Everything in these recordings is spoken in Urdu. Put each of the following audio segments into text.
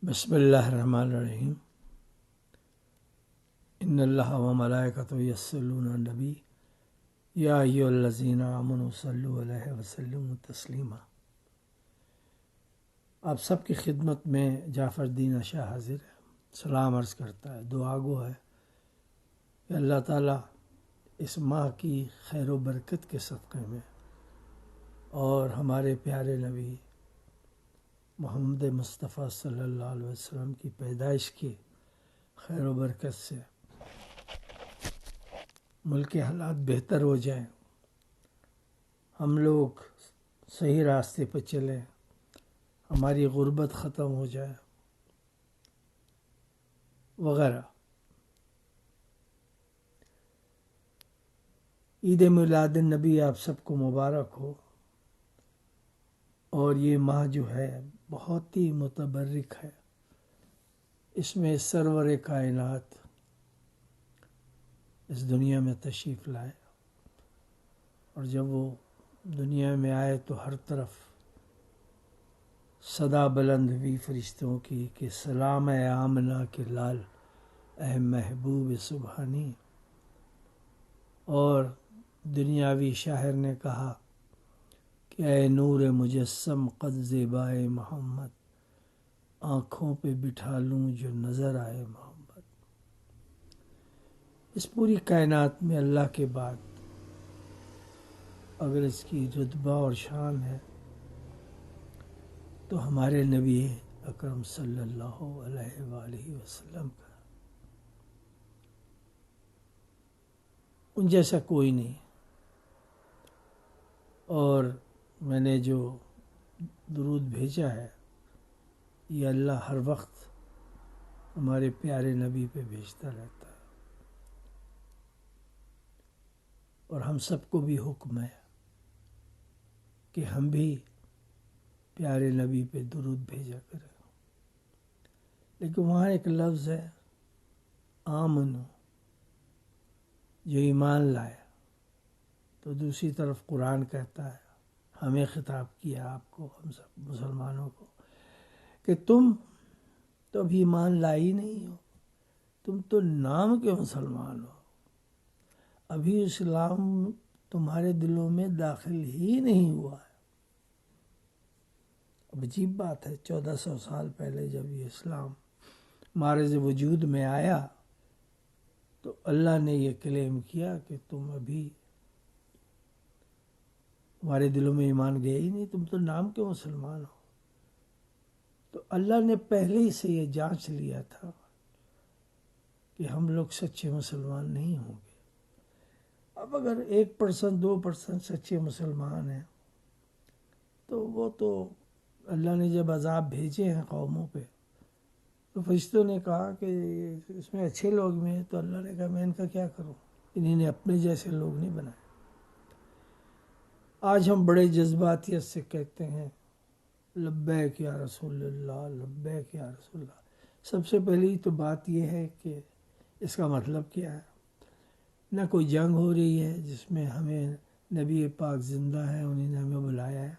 بسم اللہ الرحمن الرحیم ان اللہ و ملائکتہ یصلون علی النبی یا ایھا الذین آمنوا صلوا علیہ وسلموا تسلیما۔ آپ سب کی خدمت میں جعفر الدین شاہ حاضر ہے، سلام عرض کرتا ہے، دعا گو ہے کہ اللہ تعالیٰ اس ماہ کی خیر و برکت کے صدقے میں اور ہمارے پیارے نبی محمد مصطفیٰ صلی اللہ علیہ وسلم کی پیدائش کی خیر و برکت سے ملک کے حالات بہتر ہو جائیں، ہم لوگ صحیح راستے پہ چلیں، ہماری غربت ختم ہو جائے وغیرہ۔ عید میلاد النبی آپ سب کو مبارک ہو، اور یہ ماہ جو ہے بہت ہی متبرک ہے، اس میں سرور کائنات اس دنیا میں تشریف لائے، اور جب وہ دنیا میں آئے تو ہر طرف صدا بلند ہوئی فرشتوں کی کہ سلام اے آمنہ کے لال اے محبوب سبحانی، اور دنیاوی شاعر نے کہا کہ اے نور مجسم قد زیبائے محمد، آنکھوں پہ بٹھا لوں جو نظر آئے محمد۔ اس پوری کائنات میں اللہ کے بعد اگر اس کی رتبہ اور شان ہے تو ہمارے نبی اکرم صلی اللہ علیہ وآلہ وسلم کا، ان جیسا کوئی نہیں۔ اور میں نے جو درود بھیجا ہے یہ اللہ ہر وقت ہمارے پیارے نبی پہ بھیجتا رہتا ہے، اور ہم سب کو بھی حکم ہے کہ ہم بھی پیارے نبی پہ درود بھیجا کریں۔ لیکن وہاں ایک لفظ ہے آمنو، جو ایمان لائے، تو دوسری طرف قرآن کہتا ہے، ہمیں خطاب کیا آپ کو، ہم سب مسلمانوں کو، کہ تم تو ابھی ایمان لائے ہی نہیں ہو، تم تو نام کے مسلمان ہو، ابھی اسلام تمہارے دلوں میں داخل ہی نہیں ہوا ہے۔ اب عجیب بات ہے، 1400 سال پہلے جب یہ اسلام معرض وجود میں آیا تو اللہ نے یہ کلیم کیا کہ تم ابھی ہمارے دلوں میں ایمان گیا ہی نہیں، تم تو نام کے مسلمان ہو۔ تو اللہ نے پہلے ہی سے یہ جانچ لیا تھا کہ ہم لوگ سچے مسلمان نہیں ہوں گے۔ اب اگر 1% 2% سچے مسلمان ہیں تو وہ تو اللہ نے جب عذاب بھیجے ہیں قوموں پہ تو فرشتوں نے کہا کہ اس میں اچھے لوگ میں ہیں، تو اللہ نے کہا میں ان کا کیا کروں، انہیں نے اپنے جیسے لوگ نہیں بنائے۔ آج ہم بڑے جذباتیت سے کہتے ہیں لبیک یا رسول اللہ، لبیک یا رسول اللہ۔ سب سے پہلی تو بات یہ ہے کہ اس کا مطلب کیا ہے۔ نہ کوئی جنگ ہو رہی ہے جس میں ہمیں نبی پاک زندہ ہیں، انہیں نے ہمیں بلایا ہے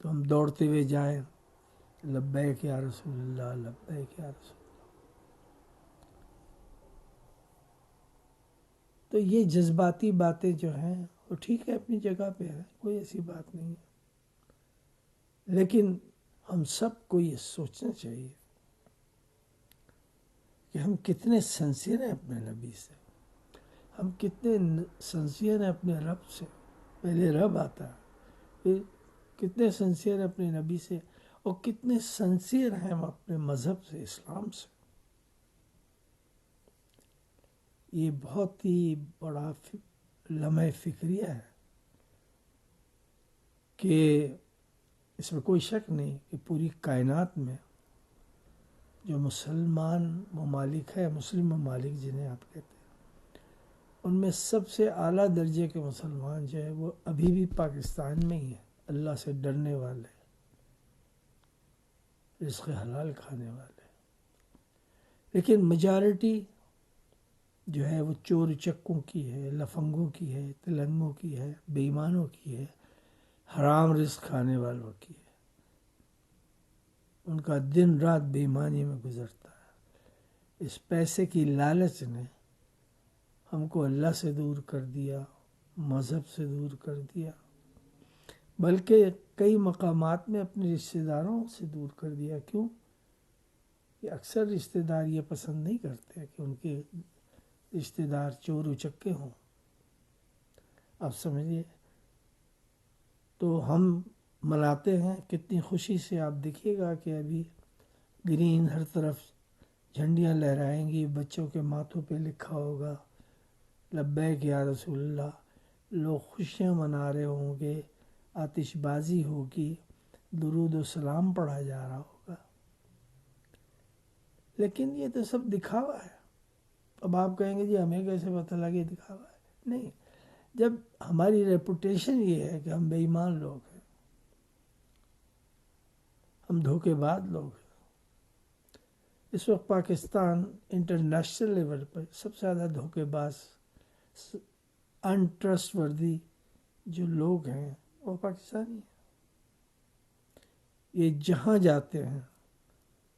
تو ہم دوڑتے ہوئے جائیں لبیک یا رسول اللہ، لبیک یا رسول اللہ۔ تو یہ جذباتی باتیں جو ہیں وہ ٹھیک ہے، اپنی جگہ پہ ہے، کوئی ایسی بات نہیں ہے، لیکن ہم سب کو یہ سوچنا چاہیے کہ ہم کتنے سنسیئر ہیں اپنے نبی سے، ہم کتنے سنسیئر ہیں اپنے رب سے۔ پہلے رب آتا ہے، پھر کتنے سنسیئر ہیں اپنے نبی سے، اور کتنے سنسیئر ہیں ہم اپنے مذہب سے، اسلام سے۔ یہ بہت ہی بڑا لمحہ فکریہ ہے کہ اس میں کوئی شک نہیں کہ پوری کائنات میں جو مسلمان ممالک ہے، مسلم ممالک جنہیں آپ کہتے ہیں، ان میں سب سے اعلیٰ درجے کے مسلمان جو ہے وہ ابھی بھی پاکستان میں ہی ہیں، اللہ سے ڈرنے والے، رزق حلال کھانے والے۔ لیکن میجارٹی جو ہے وہ چور چکوں کی ہے، لفنگوں کی ہے، تلنگوں کی ہے، بے ایمانوں کی ہے، حرام رزق کھانے والوں کی ہے۔ ان کا دن رات بے ایمانی میں گزرتا ہے۔ اس پیسے کی لالچ نے ہم کو اللہ سے دور کر دیا، مذہب سے دور کر دیا، بلکہ کئی مقامات میں اپنے رشتہ داروں سے دور کر دیا۔ کیوں؟ کہ اکثر رشتہ دار یہ پسند نہیں کرتے کہ ان کے رشتہ دار چور اچکے ہوں۔ آپ سمجھیے، تو ہم مناتے ہیں کتنی خوشی سے۔ آپ دیکھیے گا کہ ابھی گرین ہر طرف جھنڈیاں لہرائیں گی، بچوں کے ماتھوں پہ لکھا ہوگا لبیک یا رسول اللہ، لوگ خوشیاں منا رہے ہوں گے، آتش بازی ہوگی، درود و سلام پڑھا جا رہا ہوگا۔ لیکن یہ تو سب دکھاوا ہے۔ اب آپ کہیں گے جی ہمیں کیسے پتہ لگے دکھاوا ہے؟ نہیں، جب ہماری ریپوٹیشن یہ ہے کہ ہم بے ایمان لوگ ہیں، ہم دھوکے باز لوگ ہیں۔ اس وقت پاکستان انٹرنیشنل لیول پر سب سے زیادہ دھوکے باز، انٹرسٹ وردی جو لوگ ہیں وہ پاکستانی ہیں۔ یہ جہاں جاتے ہیں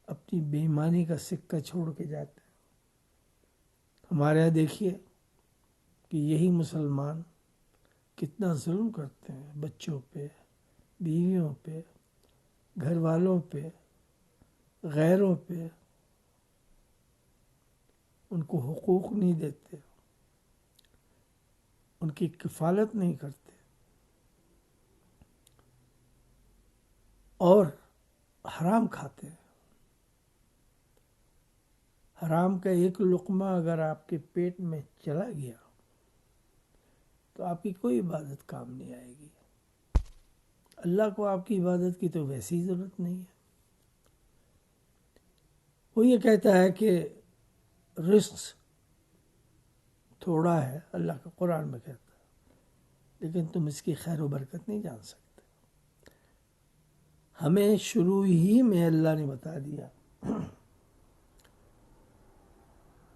اپنی بے ایمانی کا سکہ چھوڑ کے جاتے ہیں۔ ہمارے یہاں دیکھیے کہ یہی مسلمان کتنا ظلم کرتے ہیں بچوں پہ، بیویوں پہ، گھر والوں پہ، غیروں پہ۔ ان کو حقوق نہیں دیتے، ان کی کفالت نہیں کرتے، اور حرام کھاتے ہیں۔ حرام کا ایک لقمہ اگر آپ کے پیٹ میں چلا گیا تو آپ کی کوئی عبادت کام نہیں آئے گی۔ اللہ کو آپ کی عبادت کی تو ویسی ہی ضرورت نہیں ہے۔ وہ یہ کہتا ہے کہ رزق تھوڑا ہے، اللہ کا قرآن میں کہتا ہے، لیکن تم اس کی خیر و برکت نہیں جان سکتے۔ ہمیں شروع ہی میں اللہ نے بتا دیا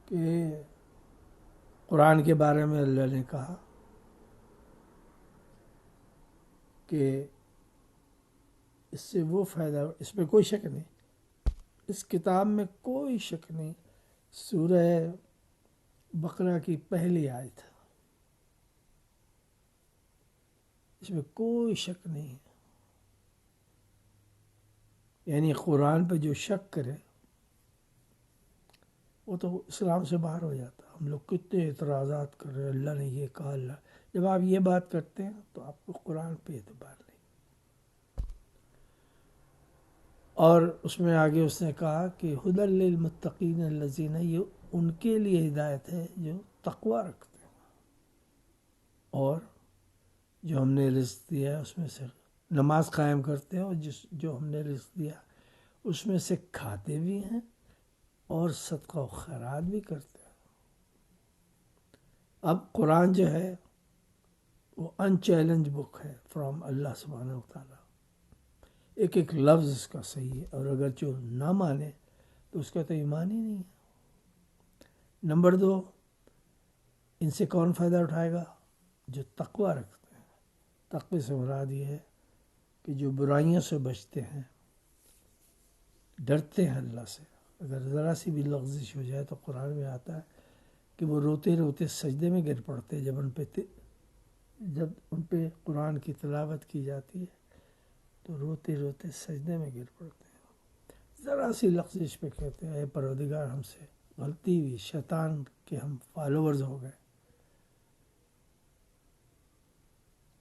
کہ قرآن کے بارے میں اللہ نے کہا کہ اس سے وہ فائدہ، اس میں کوئی شک نہیں، اس کتاب میں کوئی شک نہیں۔ سورہ بقرہ کی پہلی آیت ہے، اس میں کوئی شک نہیں ہے۔ یعنی قرآن پہ جو شک کرے وہ تو اسلام سے باہر ہو جاتا۔ ہم لوگ کتنے اعتراضات کر رہے ہیں، اللہ نے یہ کہا، اللہ جب آپ یہ بات کرتے ہیں تو آپ کو قرآن پہ اعتبار نہیں۔ اور اس میں آگے اس نے کہا کہ ھدی للمتقین الذین، یہ ان کے لیے ہدایت ہے جو تقوی رکھتے ہیں، اور جو ہم نے رزق دیا ہے اس میں سے نماز قائم کرتے ہیں، اور جو ہم نے رزق دیا اس میں سے کھاتے بھی ہیں اور صدقہ و خیرات بھی کرتے ہیں۔ اب قرآن جو ہے وہ ان چیلنج بک ہے فرام اللہ سبحانہ وتعالیٰ۔ ایک ایک لفظ اس کا صحیح ہے، اور اگر جو نہ مانے تو اس کا تو ایمان ہی نہیں ہے۔ نمبر 2، ان سے کون فائدہ اٹھائے گا؟ جو تقوی رکھتے ہیں۔ تقوی سے مراد یہ ہے کہ جو برائیوں سے بچتے ہیں، ڈرتے ہیں اللہ سے۔ اگر ذرا سی بھی لغزش ہو جائے تو قرآن میں آتا ہے کہ وہ روتے روتے سجدے میں گر پڑتے، جب ان پہ قرآن کی تلاوت کی جاتی ہے تو روتے روتے سجدے میں گر پڑتے ہیں۔ ذرا سی لغزش پہ کہتے ہیں اے پروردگار ہم سے غلطی ہوئی، شیطان کے ہم فالوورز ہو گئے۔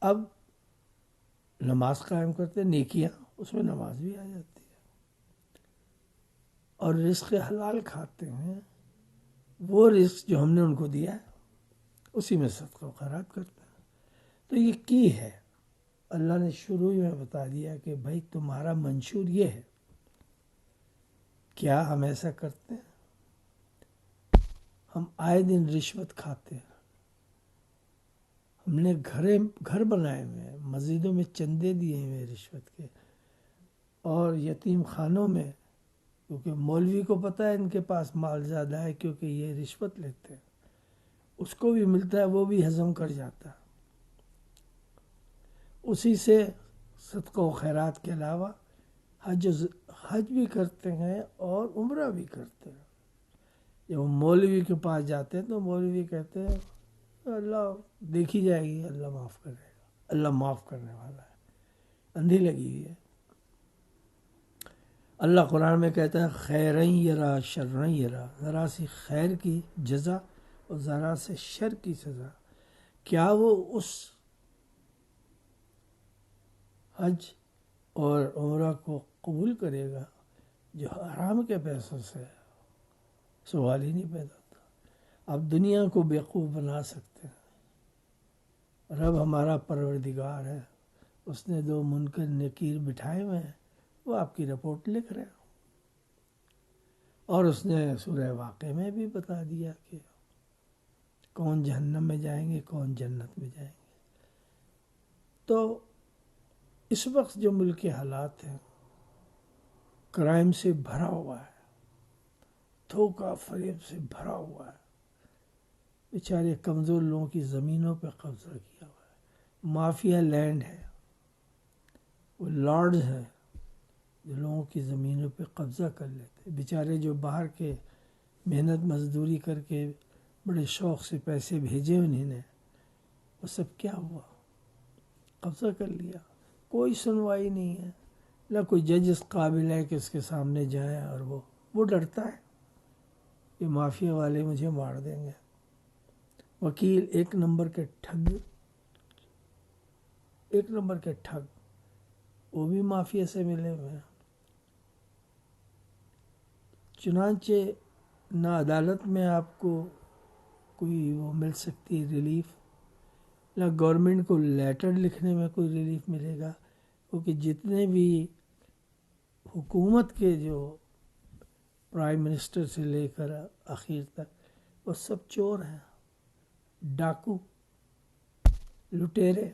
اب نماز قائم کرتے، نیکیاں، اس میں نماز بھی آ جاتی ہے، اور رزق حلال کھاتے ہیں، وہ رزق جو ہم نے ان کو دیا ہے اسی میں صدقہ و خیرات کرتے ہیں۔ تو یہ کی ہے، اللہ نے شروع میں بتا دیا کہ بھائی تمہارا منشور یہ ہے۔ کیا ہم ایسا کرتے ہیں؟ ہم آئے دن رشوت کھاتے ہیں۔ ہم نے گھر بنائے ہوئے ہیں، مسجدوں میں چندے دیے ہوئے رشوت کے، اور یتیم خانوں میں، کیونکہ مولوی کو پتہ ہے ان کے پاس مال زیادہ ہے کیونکہ یہ رشوت لیتے ہیں، اس کو بھی ملتا ہے، وہ بھی ہضم کر جاتا ہے۔ اسی سے صدقہ و خیرات کے علاوہ حج بھی کرتے ہیں اور عمرہ بھی کرتے ہیں. جب وہ مولوی کے پاس جاتے ہیں تو مولوی کہتے ہیں اللہ دیکھی جائے گی، اللہ معاف کرے گا، اللہ معاف کرنے والا ہے، اندھی لگی ہوئی ہے. اللہ قرآن میں کہتا ہے خیرن یرا شرن یرا، ذرا سی خیر کی جزا اور ذرا سے شر کی سزا. کیا وہ اس حج اور عمرہ کو قبول کرے گا جو حرام کے پیسوں سے؟ سوال ہی نہیں پیدا ہوتا. آپ دنیا کو بیوقوف بنا سکتے ہیں، رب ہمارا پروردگار ہے، اس نے دو منکر نکیر بٹھائے ہوئے ہیں، وہ آپ کی رپورٹ لکھ رہے ہیں. اور اس نے سورہ واقعہ میں بھی بتا دیا کہ کون جہنم میں جائیں گے، کون جنت میں جائیں گے. تو اس وقت جو ملک کے حالات ہیں، کرائم سے بھرا ہوا ہے، دھوکہ فریب سے بھرا ہوا ہے. بیچارے کمزور لوگوں کی زمینوں پہ قبضہ کیا ہوا ہے، مافیا لینڈ ہے، وہ لارڈز ہیں جو لوگوں کی زمینوں پہ قبضہ کر لیتے ہیں. بیچارے جو باہر کے محنت مزدوری کر کے بڑے شوق سے پیسے بھیجے انہیں نے، وہ سب کیا ہوا؟ قبضہ کر لیا. کوئی سنوائی نہیں ہے، نہ کوئی جج اس قابل ہے کہ اس کے سامنے جائیں، اور وہ ڈرتا ہے کہ مافیا والے مجھے مار دیں گے. وکیل ایک نمبر کے ٹھگ، وہ بھی مافیا سے ملے ہوئے ہیں. چنانچہ نہ عدالت میں آپ کو کوئی وہ مل سکتی ریلیف، نہ گورنمنٹ کو لیٹر لکھنے میں کوئی ریلیف ملے گا، کیونکہ جتنے بھی حکومت کے جو پرائم منسٹر سے لے کر اخیر تک وہ سب چور ہیں، ڈاکو، لٹیرے.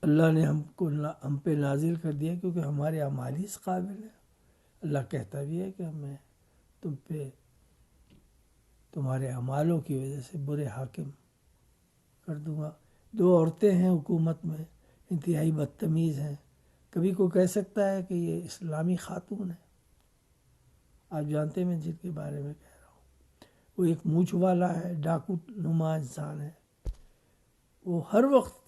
اللہ نے ہم پہ نازل کر دیا کیونکہ ہمارے اعمال ہی اس قابل ہے. اللہ کہتا بھی ہے کہ میں تم پہ تمہارے اعمالوں کی وجہ سے برے حاکم کر دوں گا. دو عورتیں ہیں حکومت میں، انتہائی بدتمیز ہیں. کبھی کوئی کہہ سکتا ہے کہ یہ اسلامی خاتون ہے؟ آپ جانتے ہیں میں جن کے بارے میں کہہ رہا ہوں. وہ ایک مونچھ والا ہے، ڈاکو نما انسان ہے. وہ ہر وقت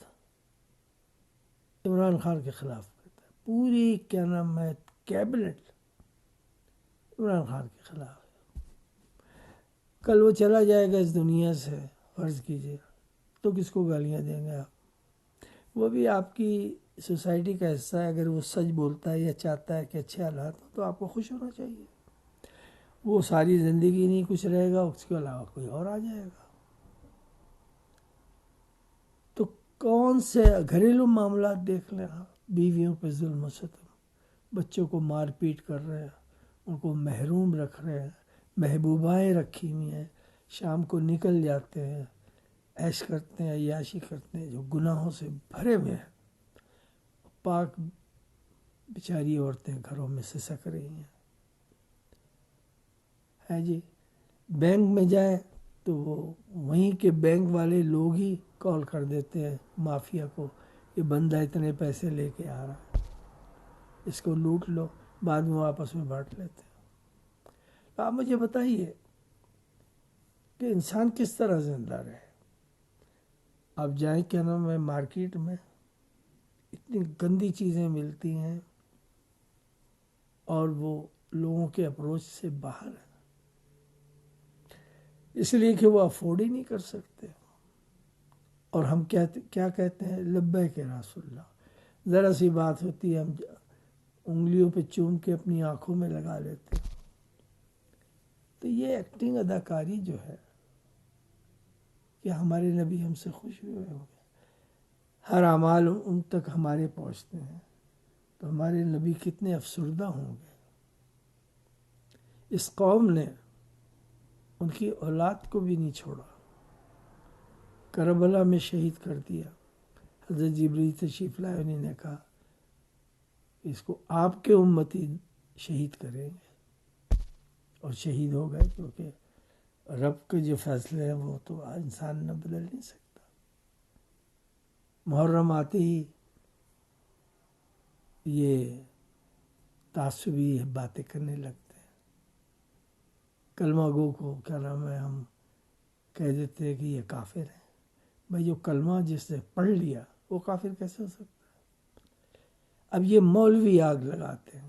عمران خان کے خلاف کرتا ہے. پوری کیا نام ہے کیبنٹ عمران خان کے خلاف ہے. کل وہ چلا جائے گا اس دنیا سے، فرض کیجیے، تو کس کو گالیاں دیں گے آپ؟ وہ بھی آپ کی سوسائٹی کا حصہ ہے. اگر وہ سچ بولتا ہے یا چاہتا ہے کہ اچھے حالات ہوں تو آپ کو خوش ہونا چاہیے. وہ ساری زندگی نہیں کچھ رہے گا، اس کے علاوہ کوئی اور آ جائے گا. تو کون سے گھریلو معاملات دیکھ لیں آپ، بیویوں پہ ظلم و ستم، بچوں کو مار پیٹ کر رہے ہیں، ان کو محروم رکھ رہے ہیں، محبوبائیں رکھی ہوئی ہیں، شام کو نکل جاتے ہیں، عیش کرتے ہیں، عیاشی کرتے ہیں، جو گناہوں سے بھرے ہوئے ہیں. پاک بیچاری عورتیں گھروں میں سسک رہی ہیں. ہے جی، بینک میں جائیں تو وہ وہیں کے بینک والے لوگ ہی کال کر دیتے ہیں مافیا کو، یہ بندہ اتنے پیسے لے کے آ رہا ہے، اس کو لوٹ لو. بعد میں وہ آپس میں بانٹ لیتے ہیں. تو آپ مجھے بتائیے کہ انسان کس طرح زندہ رہے؟ آپ جائیں کیا نام ہے مارکیٹ میں، اتنی گندی چیزیں ملتی ہیں اور وہ لوگوں کے اپروچ سے باہر ہے، اس لیے کہ وہ افورڈ ہی نہیں کر سکتے. اور ہم کیا کہتے ہیں؟ لبیک یا رسول اللہ. ذرا سی بات ہوتی ہے ہم انگلیوں پہ چوم کے اپنی آنکھوں میں لگا لیتے ہیں. تو یہ ایکٹنگ اداکاری جو ہے کہ ہمارے نبی ہم سے خوش ہوئے ہوں گے، ہر اعمال ان تک ہمارے پہنچتے ہیں، تو ہمارے نبی کتنے افسردہ ہوں گے. اس قوم نے ان کی اولاد کو بھی نہیں چھوڑا، کربلا میں شہید کر دیا. حضرت جبریل تشریف لائے، انہوں نے کہا اس کو آپ کے امتی شہید کریں گے، اور شہید ہو گئے، کیونکہ رب کے جو فیصلے ہیں وہ تو انسان نہ بدل نہیں سکتا. محرم آتے ہی یہ تعصبی باتیں کرنے لگتے ہیں. کلمہ گو کو کیا نام ہے ہم کہہ دیتے ہیں کہ یہ کافر ہیں. بھائی جو کلمہ جس نے پڑھ لیا وہ کافر کیسے ہو سکتا ہے؟ اب یہ مولوی آگ لگاتے ہیں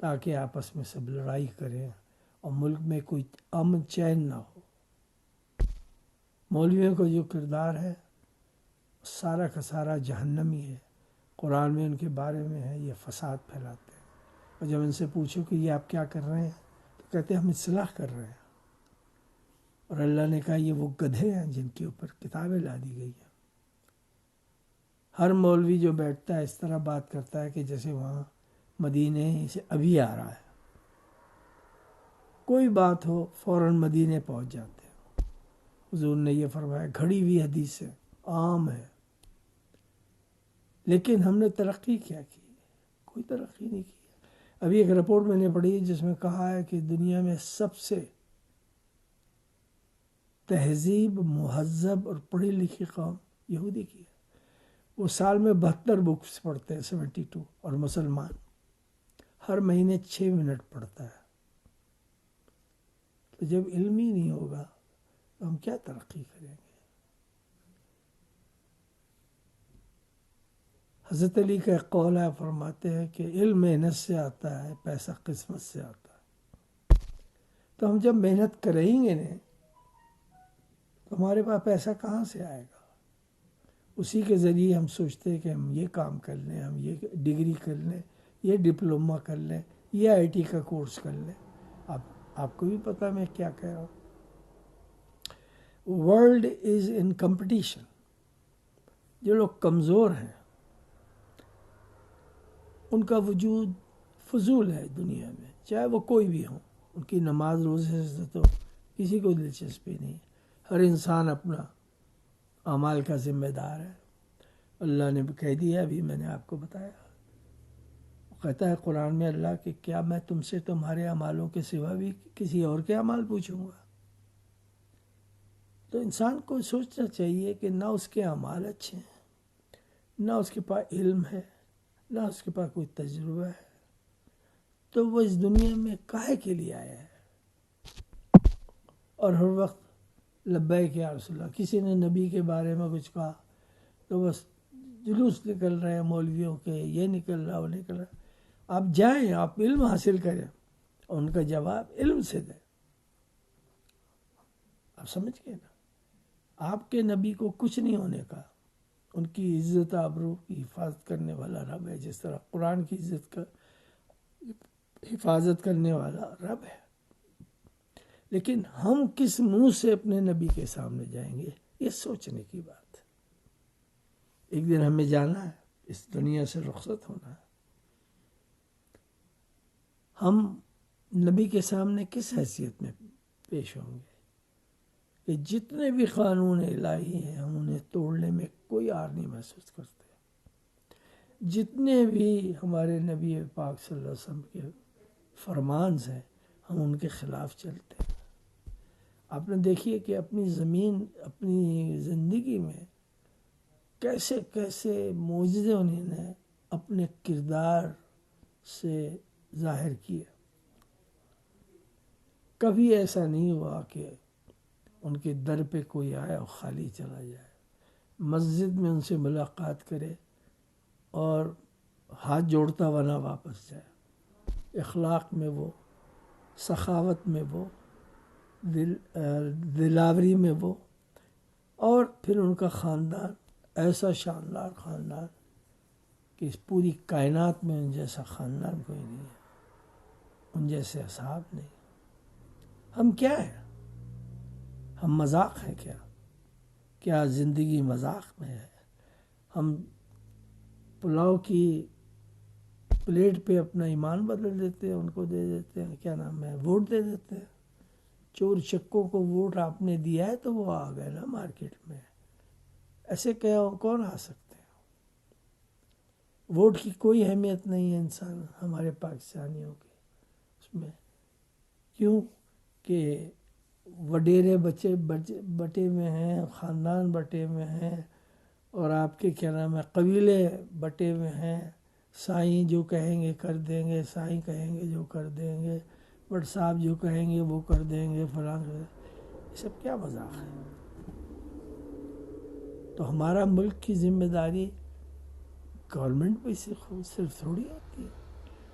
تاکہ آپس میں سب لڑائی کریں اور ملک میں کوئی امن چین نہ ہو. مولویوں کا جو کردار ہے سارا کا سارا جہنمی ہے. قرآن میں ان کے بارے میں ہے یہ فساد پھیلاتے ہیں. اور جب ان سے پوچھو کہ یہ آپ کیا کر رہے ہیں تو کہتے ہیں ہم اصلاح کر رہے ہیں. اور اللہ نے کہا یہ وہ گدھے ہیں جن کے اوپر کتابیں لا دی گئی ہیں. ہر مولوی جو بیٹھتا ہے اس طرح بات کرتا ہے کہ جیسے وہاں مدینے سے ابھی آ رہا ہے. کوئی بات ہو فوراً مدینے پہنچ جاتے ہیں. حضور نے یہ فرمایا گھڑی ہوئی حدیث ہے عام ہے. لیکن ہم نے ترقی کیا کی؟ کوئی ترقی نہیں کی. ابھی ایک رپورٹ میں نے پڑھی جس میں کہا ہے کہ دنیا میں سب سے تہذیب مہذب اور پڑھی لکھی قوم یہودی کی ہے. وہ سال میں 72 بکس پڑھتے ہیں 72. اور مسلمان ہر مہینے 6 منٹ پڑھتا ہے. تو جب علم ہی نہیں ہوگا تو ہم کیا ترقی کریں گے؟ حضرت علی کا ایک قول ہے فرماتے ہیں کہ علم محنت سے آتا ہے پیسہ قسمت سے آتا ہے. تو ہم جب محنت کریں گے نہیں تو ہمارے پاس پیسہ کہاں سے آئے گا؟ اسی کے ذریعے ہم سوچتے ہیں کہ ہم یہ کام کر لیں ہم یہ ڈگری کر لیں یہ ڈپلوما کر لیں یہ آئی ٹی کا کورس کر لیں. آپ کو بھی پتہ میں کیا کہہ رہا ہوں. World is in competition. جو لوگ کمزور ہیں ان کا وجود فضول ہے دنیا میں چاہے وہ کوئی بھی ہوں. ان کی نماز روزے سے تو کسی کو دلچسپی نہیں. ہر انسان اپنا اعمال کا ذمہ دار ہے. اللہ نے کہہ دیا ابھی میں نے آپ کو بتایا. کہتا ہے قرآن میں اللہ کہ کیا میں تم سے تمہارے اعمالوں کے سوا بھی کسی اور کے اعمال پوچھوں گا؟ تو انسان کو سوچنا چاہیے کہ نہ اس کے اعمال اچھے ہیں نہ اس کے پاس علم ہے نہ اس کے پاس کوئی تجربہ ہے تو وہ اس دنیا میں کاہے کے لیے آیا ہے. اور ہر وقت لبیک یا رسول اللہ. کسی نے نبی کے بارے میں کچھ کہا تو بس جلوس نکل رہے ہیں مولویوں کے یہ نکل رہا وہ نکل رہا. آپ جائیں آپ علم حاصل کریں اور ان کا جواب علم سے دیں. آپ سمجھ گئے نا. آپ کے نبی کو کچھ نہیں ہونے کا. ان کی عزت آبرو کی حفاظت کرنے والا رب ہے جس طرح قرآن کی عزت کا حفاظت کرنے والا رب ہے. لیکن ہم کس منہ سے اپنے نبی کے سامنے جائیں گے یہ سوچنے کی بات ہے. ایک دن ہمیں جانا ہے اس دنیا سے رخصت ہونا ہے. ہم نبی کے سامنے کس حیثیت میں پیش ہوں گے کہ جتنے بھی قانون الہی ہیں ہم انہیں توڑنے میں کوئی آر نہیں محسوس کرتے. جتنے بھی ہمارے نبی پاک صلی اللہ علیہ وسلم کے فرمان ہیں ہم ان کے خلاف چلتے ہیں. آپ نے دیکھیے کہ اپنی زندگی میں کیسے کیسے معجزے انہوں نے اپنے کردار سے ظاہر کیے. کبھی ایسا نہیں ہوا کہ ان کے در پہ کوئی آیا اور خالی چلا جائے. مسجد میں ان سے ملاقات کرے اور ہاتھ جوڑتا ہوا نہ واپس جائے. اخلاق میں وہ سخاوت میں وہ دلاوری میں وہ اور پھر ان کا خاندان ایسا شاندار خاندان کہ اس پوری کائنات میں ان جیسا خاندان کوئی نہیں ہے ان جیسے اصحاب نہیں. ہم کیا ہیں؟ ہم مذاق ہیں کیا زندگی مذاق میں ہے؟ ہم پلاؤ کی پلیٹ پہ اپنا ایمان بدل دیتے ہیں ان کو دے دیتے ہیں کیا نام ہے ووٹ دے دیتے ہیں. چور چکوں کو ووٹ آپ نے دیا ہے تو وہ آ گئے نا مارکیٹ میں. ایسے کون آ سکتے ہیں؟ ووٹ کی کوئی اہمیت نہیں ہے انسان ہمارے پاکستانیوں کے اس میں. کیوں کہ وڈیرے بٹے میں ہیں خاندان بٹے میں ہیں اور آپ کے کیا نام ہے قبیلے بٹے میں ہیں سائیں جو کہیں گے کر دیں گے، سائیں کہیں گے جو کر دیں گے، بٹ صاحب جو کہیں گے وہ کر دیں گے، فلاں یہ سب کیا مذاق ہے؟ تو ہمارا ملک کی ذمہ داری گورنمنٹ پہ صرف تھوڑی ہوتی ہے.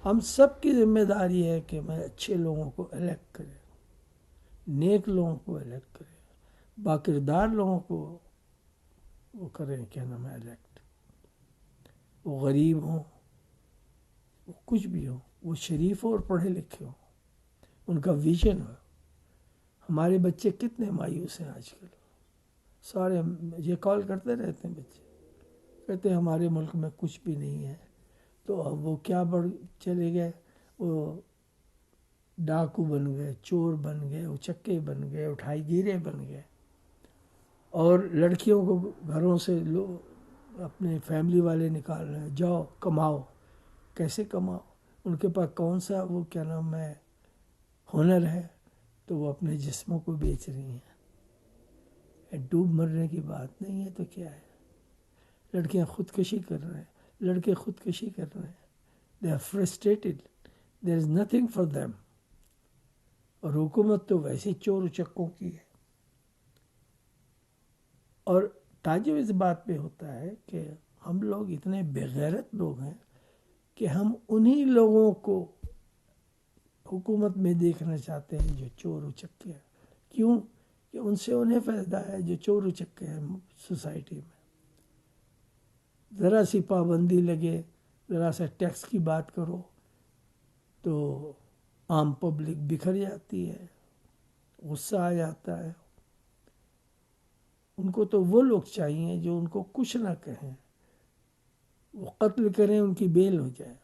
ہم سب کی ذمہ داری ہے کہ میں اچھے لوگوں کو الیکٹ کرے، نیک لوگوں کو الیکٹ کرے، باکردار لوگوں کو وہ کریں، کیا نام ہے، الیکٹ. وہ غریب ہوں، وہ کچھ بھی ہوں، وہ شریف ہو اور پڑھے لکھے ہوں، ان کا ویژن ہو. ہمارے بچے کتنے مایوس ہیں آج کل، سارے یہ کال کرتے رہتے ہیں بچے، کہتے ہیں ہمارے ملک میں کچھ بھی نہیں ہے. تو اب وہ کیا بڑھ چلے گئے، وہ ڈاکو بن گئے، چور بن گئے، اچکے بن گئے، اٹھائی گیرے بن گئے، اور لڑکیوں کو گھروں سے اپنے فیملی والے نکال رہے ہیں، جاؤ کماؤ. کیسے کماؤ؟ ان کے پاس کون سا وہ کیا نام ہے ہنر ہے؟ تو وہ اپنے جسموں کو بیچ رہی ہیں. ڈوب مرنے کی بات نہیں ہے تو کیا ہے؟ لڑکیاں خودکشی کر رہے ہیں، لڑکے خودکشی کر رہے ہیں. They are frustrated, there is nothing for them. اور حکومت تو ویسے چور اچکوں کی ہے. اور تعجب اس بات پہ ہوتا ہے کہ ہم لوگ اتنے بےغیرت لوگ ہیں کہ ہم انہی لوگوں کو حکومت میں دیکھنا چاہتے ہیں جو چور اچکے ہیں. کیوں؟ کہ ان سے انہیں فائدہ ہے جو چور اچکے ہیں سوسائٹی میں. ذرا سی پابندی لگے، ذرا سا ٹیکس کی بات کرو تو عام پبلک بکھر جاتی ہے، غصہ آ جاتا ہے. ان کو تو وہ لوگ چاہیے جو ان کو کچھ نہ کہیں، وہ قتل کریں ان کی بیل ہو جائے،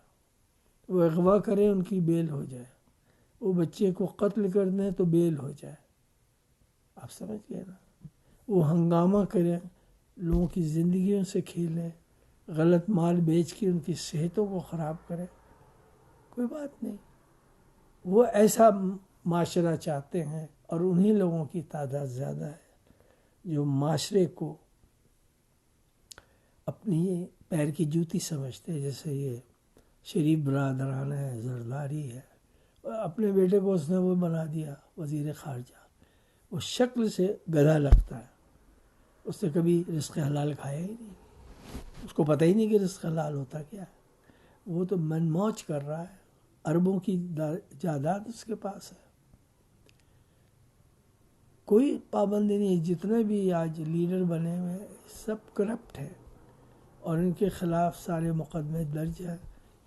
وہ اغوا کریں ان کی بیل ہو جائے، وہ بچے کو قتل کر دیں تو بیل ہو جائے. آپ سمجھ گئے نا؟ وہ ہنگامہ کریں، لوگوں کی زندگیوں سے کھیلیں، غلط مال بیچ کے ان کی صحتوں کو خراب کریں، کوئی بات نہیں. وہ ایسا معاشرہ چاہتے ہیں، اور انہی لوگوں کی تعداد زیادہ ہے جو معاشرے کو اپنی پیر کی جوتی سمجھتے ہیں. جیسے یہ شریف برادران ہے، زرداری ہے، اپنے بیٹے کو اس نے وہ بنا دیا وزیر خارجہ. وہ شکل سے گدھا لگتا ہے، اس نے کبھی رزق حلال کھایا ہی نہیں، اس کو پتہ ہی نہیں کہ رزق حلال ہوتا کیا ہے. وہ تو من موج کر رہا ہے، اربوں کی جائیداد اس کے پاس ہے، کوئی پابندی نہیں. جتنے بھی آج لیڈر بنے ہوئے ہیں سب کرپٹ ہیں، اور ان کے خلاف سارے مقدمے درج ہیں،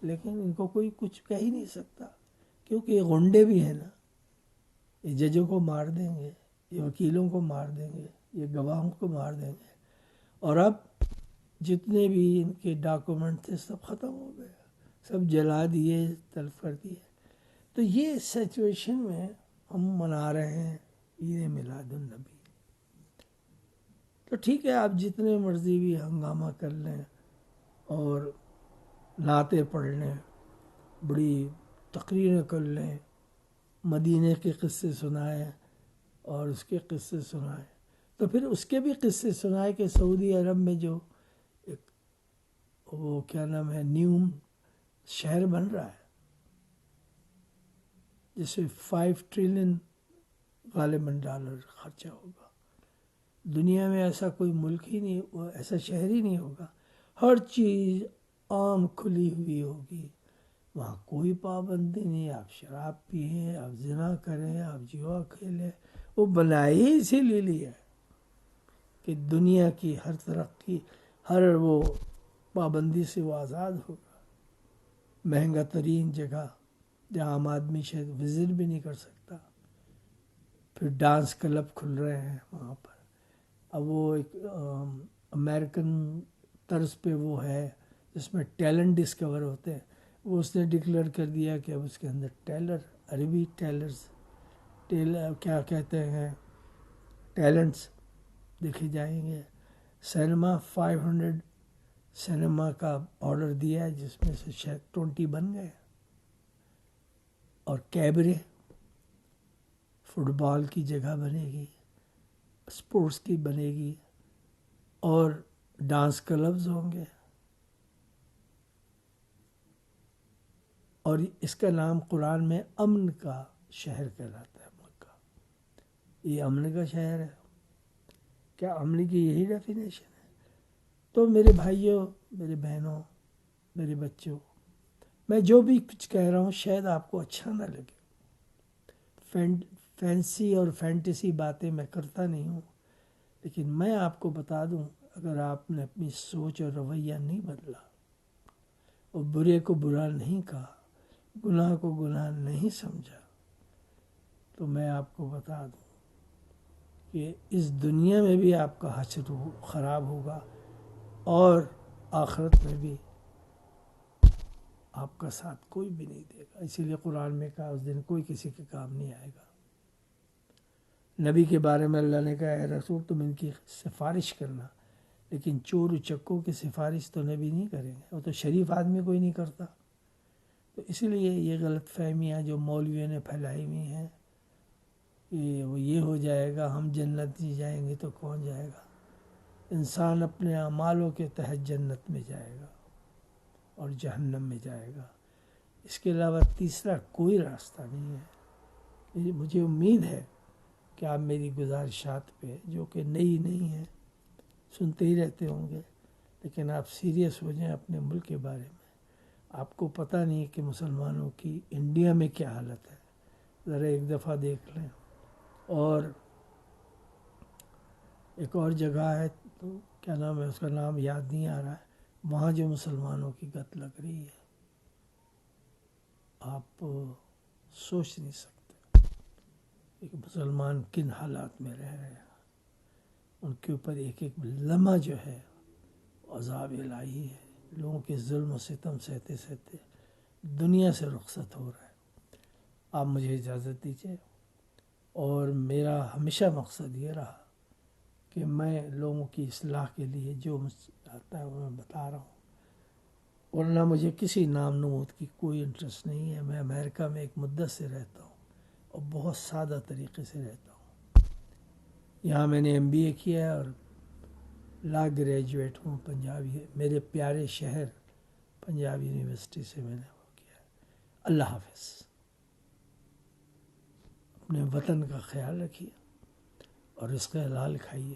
لیکن ان کو کوئی کچھ کہہ ہی نہیں سکتا، کیونکہ یہ غنڈے بھی ہیں نا. یہ ججوں کو مار دیں گے، یہ وکیلوں کو مار دیں گے، یہ گواہوں کو مار دیں گے. اور اب جتنے بھی ان کے ڈاکومنٹ تھے سب ختم ہو گئے، سب جلا دیے، تلف کر دیے. تو یہ سچویشن میں ہم منا رہے ہیں عید میلاد النبی. تو ٹھیک ہے، آپ جتنے مرضی بھی ہنگامہ کر لیں اور نعتیں پڑھ لیں، بڑی تقریریں کر لیں، مدینے کے قصے سنائیں اور اس کے قصے سنائیں، تو پھر اس کے بھی قصے سنائیں کہ سعودی عرب میں جو ایک وہ کیا نام ہے نیو شہر بن رہا ہے، جس میں 5 ٹریلین غالباً ڈالر خرچہ ہوگا. دنیا میں ایسا کوئی ملک ہی نہیں، ایسا شہر ہی نہیں ہوگا. ہر چیز عام کھلی ہوئی ہوگی، وہاں کوئی پابندی نہیں. آپ شراب پئیں، آپ زنا کریں، آپ جوا کھیلیں. وہ بنائی ہی اسی لیے ہے کہ دنیا کی ہر ترقی، ہر وہ پابندی سے وہ آزاد ہوگا. مہنگا ترین جگہ جہاں عام آدمی شاید وزٹ بھی نہیں کر سکتا. پھر ڈانس کلب کھل رہے ہیں وہاں پر. اب وہ ایک امریکن طرز پہ وہ ہے جس میں ٹیلنٹ ڈسکور ہوتے ہیں. وہ اس نے ڈکلیئر کر دیا کہ اب اس کے اندر ٹیلر، عربی ٹیلرز، کیا کہتے ہیں، ٹیلنٹس دیکھے جائیں گے. سینما 500 سینما کا آرڈر دیا ہے، جس میں سے شاید 20 بن گئے. اور کیبرے، فٹ بال کی جگہ بنے گی، اسپورٹس کی بنے گی، اور ڈانس کلبز ہوں گے. اور اس کا نام قرآن میں امن کا شہر کہلاتا ہے مکہ. یہ امن کا شہر ہے. کیا امن کی یہی ڈیفینیشن ہے؟ تو میرے بھائیوں، میرے بہنوں، میرے بچوں، میں جو بھی کچھ کہہ رہا ہوں شاید آپ کو اچھا نہ لگے. فینسی اور فینٹیسی باتیں میں کرتا نہیں ہوں، لیکن میں آپ کو بتا دوں، اگر آپ نے اپنی سوچ اور رویہ نہیں بدلا اور برے کو برا نہیں کہا، گناہ کو گناہ نہیں سمجھا، تو میں آپ کو بتا دوں کہ اس دنیا میں بھی آپ کا حشر خراب ہوگا اور آخرت میں بھی آپ کا ساتھ کوئی بھی نہیں دے گا. اسی لیے قرآن میں کہا اس دن کوئی کسی کے کام نہیں آئے گا. نبی کے بارے میں اللہ نے کہا اے رسول تم ان کی سفارش کرنا، لیکن چور چکوں کی سفارش تو نبی نہیں کریں گے، وہ تو شریف آدمی کوئی نہیں کرتا. تو اسی لیے یہ غلط فہمیاں جو مولویوں نے پھیلائی ہوئی ہیں کہ وہ یہ ہو جائے گا، ہم جنت نہیں جائیں گے تو کون جائے گا. انسان اپنے اعمالوں کے تحت جنت میں جائے گا اور جہنم میں جائے گا. اس کے علاوہ تیسرا کوئی راستہ نہیں ہے. مجھے امید ہے کہ آپ میری گزارشات پہ، جو کہ نئی نہیں ہے، سنتے ہی رہتے ہوں گے، لیکن آپ سیریس ہو جائیں اپنے ملک کے بارے میں. آپ کو پتہ نہیں کہ مسلمانوں کی انڈیا میں کیا حالت ہے. ذرا ایک دفعہ دیکھ لیں. اور ایک اور جگہ ہے، تو کیا نام ہے اس کا، نام یاد نہیں آ رہا ہے، وہاں جو مسلمانوں کی گت لگ رہی ہے، آپ سوچ نہیں سکتے کہ مسلمان کن حالات میں رہ رہے ہیں. ان کے اوپر ایک ایک لمحہ جو ہے عذاب الہی ہے. لوگوں کے ظلم و ستم سہتے سہتے دنیا سے رخصت ہو رہا ہے. آپ مجھے اجازت دیجیے. اور میرا ہمیشہ مقصد یہ رہا کہ میں لوگوں کی اصلاح کے لیے جو مجھ آتا ہے وہ میں بتا رہا ہوں، ورنہ مجھے کسی نام نمود کی کوئی انٹرسٹ نہیں ہے. میں امریکہ میں ایک مدت سے رہتا ہوں اور بہت سادہ طریقے سے رہتا ہوں. یہاں میں نے MBA کیا ہے اور لا گریجویٹ ہوں پنجابی، میرے پیارے شہر پنجاب یونیورسٹی سے میں نے وہ کیا ہے. اللہ حافظ. اپنے وطن کا خیال رکھیے اور رزق حلال کھائیے.